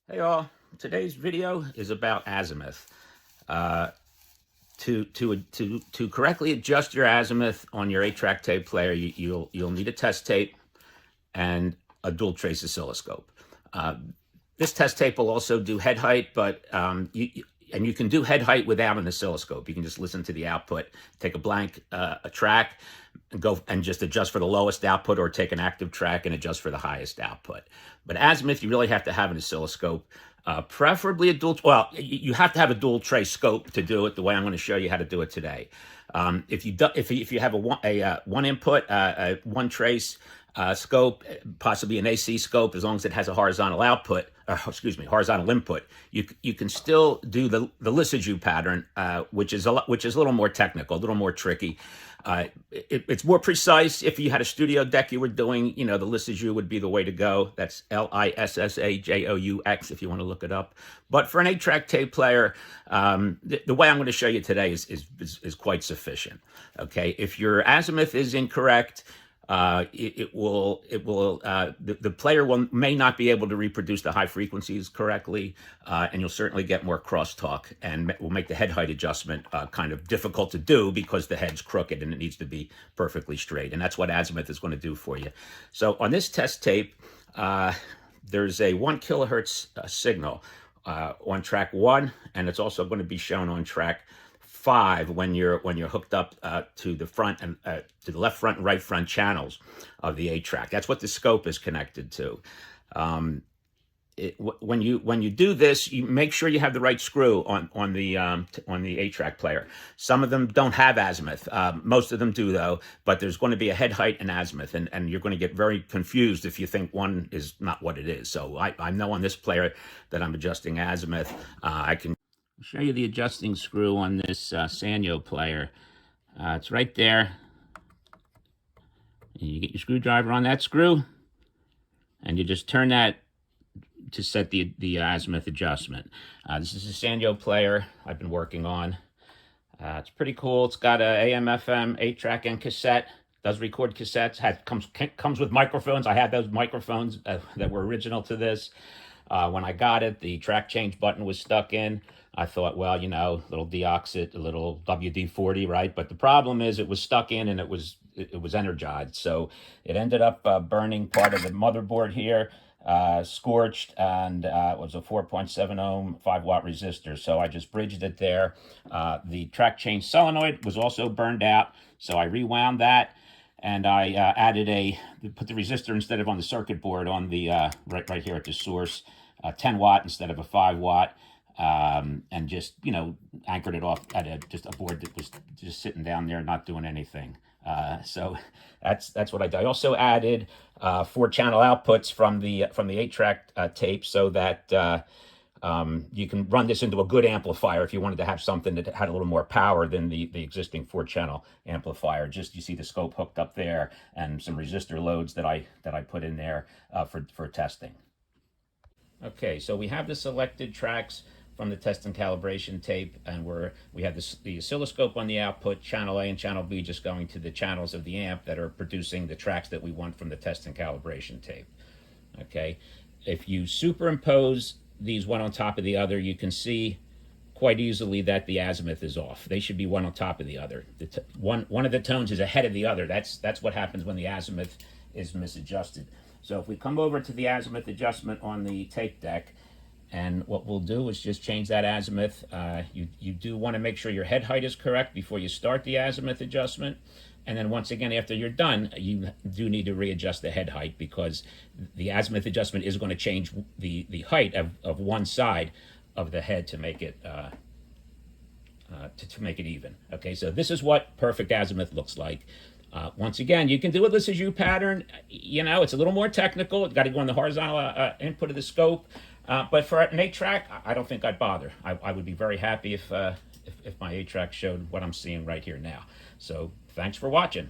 Hey all, today's video is about azimuth. Uh, to correctly adjust your azimuth on your 8-track tape player, you'll need a test tape and a dual trace oscilloscope. Uh, this test tape will also do head height, but you can do head height without an oscilloscope. You can just listen to the output, take a blank a track, and go and just adjust for the lowest output, or take an active track and adjust for the highest output. But azimuth, you really have to have an oscilloscope. Preferably a dual. Well, you have to have a dual trace scope to do it the way I'm going to show you how to do it today. If you have a one input, one trace scope, possibly an AC scope, as long as it has a horizontal output, horizontal input, you can still do the Lissajous pattern, which is a little more technical, a little more tricky. It's more precise. If you had a studio deck you were doing, the Lissajous would be the way to go. That's Lissajous if you want to look it up. But for an 8-track tape player, the way I'm going to show you today is quite sufficient. Okay, if your azimuth is incorrect, the player may not be able to reproduce the high frequencies correctly, and you'll certainly get more crosstalk, and will make the head height adjustment kind of difficult to do because the head's crooked and it needs to be perfectly straight. And that's what azimuth is going to do for you. So on this test tape, there's a 1 kilohertz signal on track 1, and it's also going to be shown on track 5 when you're hooked up to the front and to the left front and right front channels of the 8-track. That's what the scope is connected to. When you do this, you make sure you have the right screw on the 8-track player. Some of them don't have azimuth. Most of them do, though. But there's going to be a head height and azimuth, and you're going to get very confused if you think one is not what it is. So I know on this player that I'm adjusting azimuth. I can show you the adjusting screw on this Sanyo player. It's right there. And you get your screwdriver on that screw, and you just turn that to set the azimuth adjustment. This is a Sanyo player I've been working on. It's pretty cool. It's got a AM, FM, 8-track, and cassette. Does record cassettes. Comes with microphones. I had those microphones that were original to this. When I got it, the track change button was stuck in. I thought, well, little deoxit, a little WD-40, right? But the problem is it was stuck in and it was energized. So it ended up burning part of the motherboard here, scorched, and it was a 4.7 ohm 5-watt resistor. So I just bridged it there. The track change solenoid was also burned out. So I rewound that. And I put the resistor instead of on the circuit board on the right here at the source, 10 watt instead of a 5 watt, and just anchored it off at just a board that was just sitting down there not doing anything. So that's what I did. I also added 4-channel outputs from the 8-track tape, so that you can run this into a good amplifier if you wanted to have something that had a little more power than the existing 4-channel amplifier. Just you see the scope hooked up there, and some resistor loads that I put in there for testing. Okay, so we have the selected tracks from the test and calibration tape, and we have the oscilloscope on the output, channel A and channel B just going to the channels of the amp that are producing the tracks that we want from the test and calibration tape. Okay, if you superimpose these one on top of the other, you can see quite easily that the azimuth is off. They should be one on top of the other. One of the tones is ahead of the other. That's what happens when the azimuth is misadjusted. So if we come over to the azimuth adjustment on the tape deck, and what we'll do is just change that azimuth. You do want to make sure your head height is correct before you start the azimuth adjustment. And then once again, after you're done, you do need to readjust the head height, because the azimuth adjustment is going to change the height of one side of the head to make it to make it even. Okay, so this is what perfect azimuth looks like. Once again, you can do a Lissajous pattern. It's a little more technical. It's got to go on the horizontal input of the scope. But for an 8-track, I don't think I'd bother. I would be very happy if my 8-track showed what I'm seeing right here now. So thanks for watching.